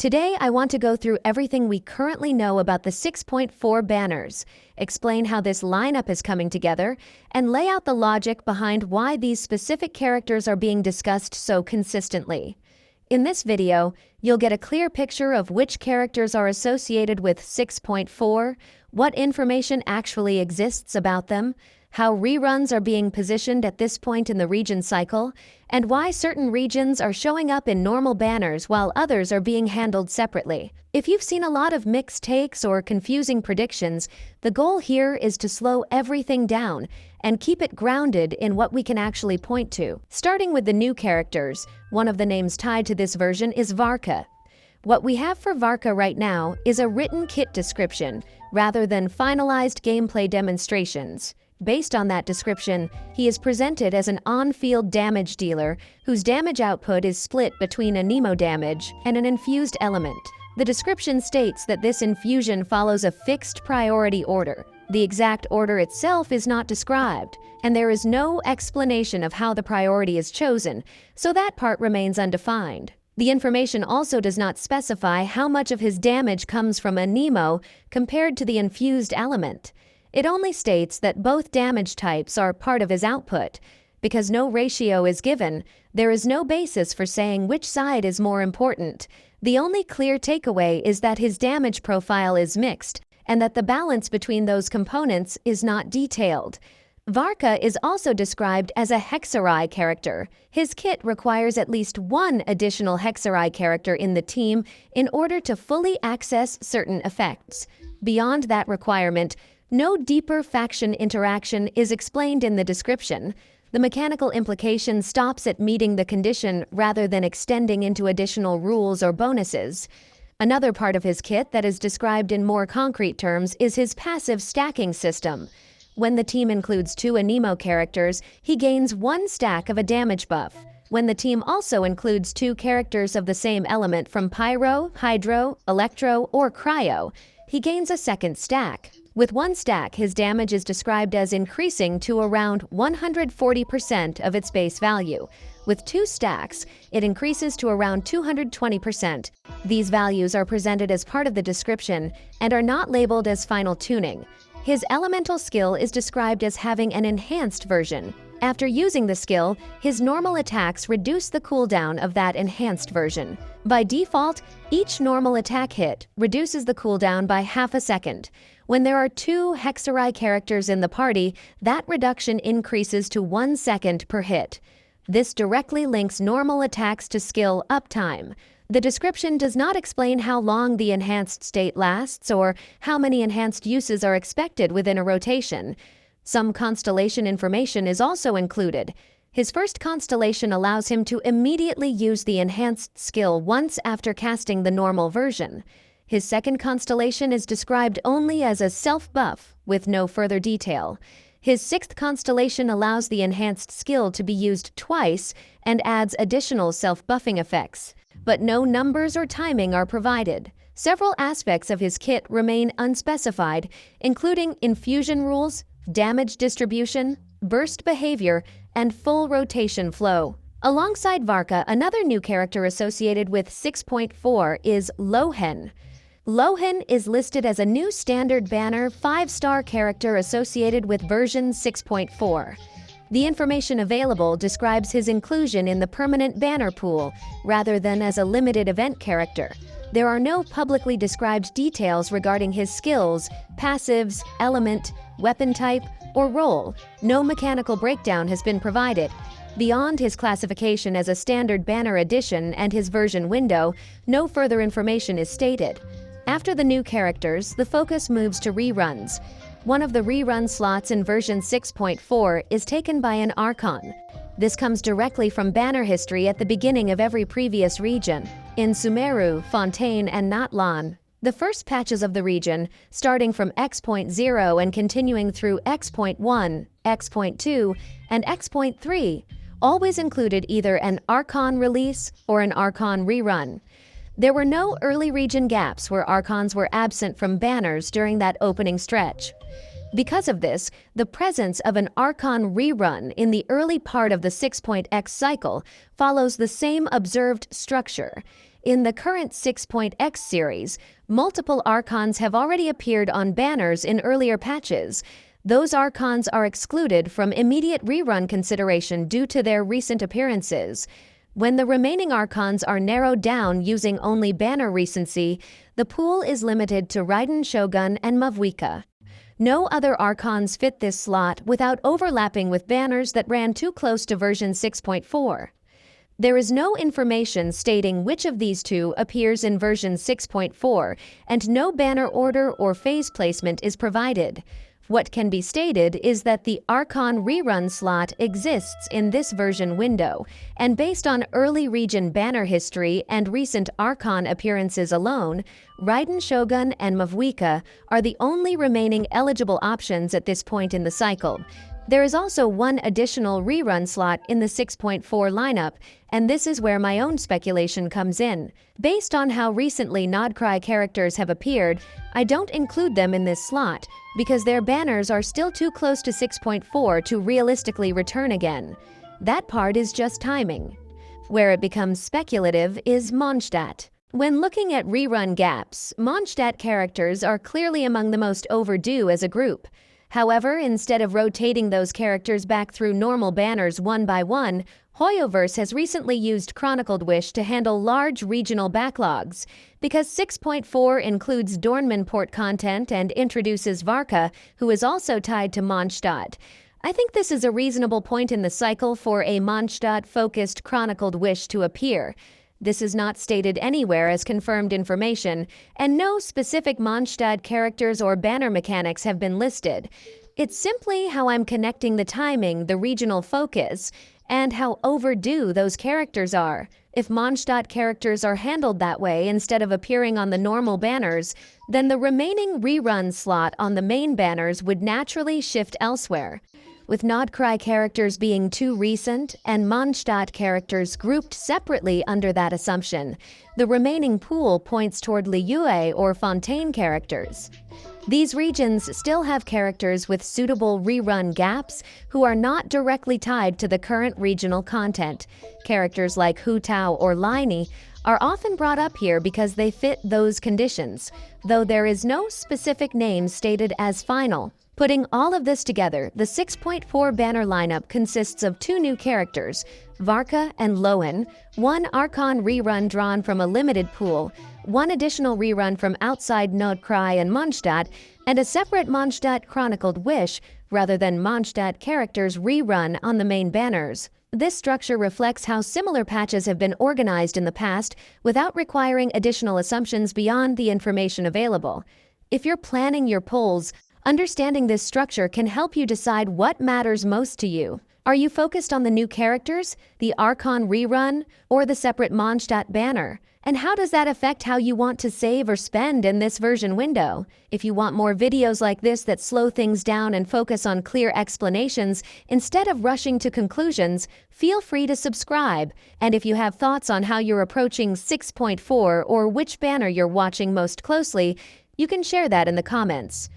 Today, I want to go through everything we currently know about the 6.4 banners, explain how this lineup is coming together, and lay out the logic behind why these specific characters are being discussed so consistently. In this video, you'll get a clear picture of which characters are associated with 6.4, what information actually exists about them, how reruns are being positioned at this point in the region cycle, and why certain regions are showing up in normal banners while others are being handled separately. If you've seen a lot of mixed takes or confusing predictions, the goal here is to slow everything down and keep it grounded in what we can actually point to. Starting with the new characters, one of the names tied to this version is Varca. What we have for Varca right now is a written kit description rather than finalized gameplay demonstrations. Based on that description, he is presented as an on-field damage dealer whose damage output is split between a Nemo damage and an infused element. The description states that this infusion follows a fixed priority order. The exact order itself is not described, and there is no explanation of how the priority is chosen, so that part remains undefined. The information also does not specify how much of his damage comes from a Nemo compared to the infused element. It only states that both damage types are part of his output. Because no ratio is given, there is no basis for saying which side is more important. The only clear takeaway is that his damage profile is mixed, and that the balance between those components is not detailed. Varca is also described as a Hexarai character. His kit requires at least one additional Hexarai character in the team in order to fully access certain effects. Beyond that requirement, no deeper faction interaction is explained in the description. The mechanical implication stops at meeting the condition rather than extending into additional rules or bonuses. Another part of his kit that is described in more concrete terms is his passive stacking system. When the team includes two Anemo characters, he gains one stack of a damage buff. When the team also includes two characters of the same element from Pyro, Hydro, Electro, or Cryo, he gains a second stack. With one stack, his damage is described as increasing to around 140% of its base value. With two stacks, it increases to around 220%. These values are presented as part of the description and are not labeled as final tuning. His elemental skill is described as having an enhanced version. After using the skill, his normal attacks reduce the cooldown of that enhanced version. By default, each normal attack hit reduces the cooldown by half a second. When there are two Hexarai characters in the party, that reduction increases to 1 second per hit. This directly links normal attacks to skill uptime. The description does not explain how long the enhanced state lasts or how many enhanced uses are expected within a rotation. Some constellation information is also included. His first constellation allows him to immediately use the enhanced skill once after casting the normal version. His second constellation is described only as a self-buff, with no further detail. His sixth constellation allows the enhanced skill to be used twice and adds additional self-buffing effects, but no numbers or timing are provided. Several aspects of his kit remain unspecified, including infusion rules, damage distribution, burst behavior, and full rotation flow. Alongside Varca, another new character associated with 6.4 is Lohan. Lohan is listed as a new standard banner 5-star character associated with version 6.4. The information available describes his inclusion in the permanent banner pool rather than as a limited event character. There are no publicly described details regarding his skills, passives, element, weapon type, or role. No mechanical breakdown has been provided. Beyond his classification as a standard banner addition and his version window, no further information is stated. After the new characters, the focus moves to reruns. One of the rerun slots in version 6.4 is taken by an Archon. This comes directly from banner history at the beginning of every previous region. In Sumeru, Fontaine, and Natlan, the first patches of the region, starting from X.0 and continuing through X.1, X.2, and X.3, always included either an Archon release or an Archon rerun. There were no early region gaps where Archons were absent from banners during that opening stretch. Because of this, the presence of an Archon rerun in the early part of the 6.x cycle follows the same observed structure. In the current 6.x series, multiple Archons have already appeared on banners in earlier patches. Those Archons are excluded from immediate rerun consideration due to their recent appearances. When the remaining Archons are narrowed down using only banner recency, the pool is limited to Raiden Shogun and Nahida. No other Archons fit this slot without overlapping with banners that ran too close to version 6.4. There is no information stating which of these two appears in version 6.4, and no banner order or phase placement is provided. What can be stated is that the Archon rerun slot exists in this version window, and based on early region banner history and recent Archon appearances alone, Raiden Shogun and Nahida are the only remaining eligible options at this point in the cycle. There is also one additional rerun slot in the 6.4 lineup, and this is where my own speculation comes in. Based on how recently Nodcry characters have appeared, I don't include them in this slot, because their banners are still too close to 6.4 to realistically return again. That part is just timing. Where it becomes speculative is Mondstadt. When looking at rerun gaps, Mondstadt characters are clearly among the most overdue as a group. However, instead of rotating those characters back through normal banners one by one, Hoyoverse has recently used Chronicled Wish to handle large regional backlogs. Because 6.4 includes Dornman port content and introduces Varca, who is also tied to Mondstadt, I think this is a reasonable point in the cycle for a Mondstadt-focused Chronicled Wish to appear. This is not stated anywhere as confirmed information, and no specific Mondstadt characters or banner mechanics have been listed. It's simply how I'm connecting the timing, the regional focus, and how overdue those characters are. If Mondstadt characters are handled that way instead of appearing on the normal banners, then the remaining rerun slot on the main banners would naturally shift elsewhere. With Nodcry characters being too recent and Mondstadt characters grouped separately under that assumption, the remaining pool points toward Liyue or Fontaine characters. These regions still have characters with suitable rerun gaps who are not directly tied to the current regional content. Characters like Hu Tao or Liney are often brought up here because they fit those conditions, though there is no specific name stated as final. Putting all of this together, the 6.4 banner lineup consists of two new characters, Varca and Lohan, one Archon rerun drawn from a limited pool, one additional rerun from outside Nodcry and Mondstadt, and a separate Mondstadt Chronicled Wish rather than Mondstadt characters rerun on the main banners. This structure reflects how similar patches have been organized in the past without requiring additional assumptions beyond the information available. If you're planning your polls, understanding this structure can help you decide what matters most to you. Are you focused on the new characters, the Archon rerun, or the separate Mondstadt banner? And how does that affect how you want to save or spend in this version window? If you want more videos like this that slow things down and focus on clear explanations instead of rushing to conclusions, feel free to subscribe. And if you have thoughts on how you're approaching 6.4 or which banner you're watching most closely, you can share that in the comments.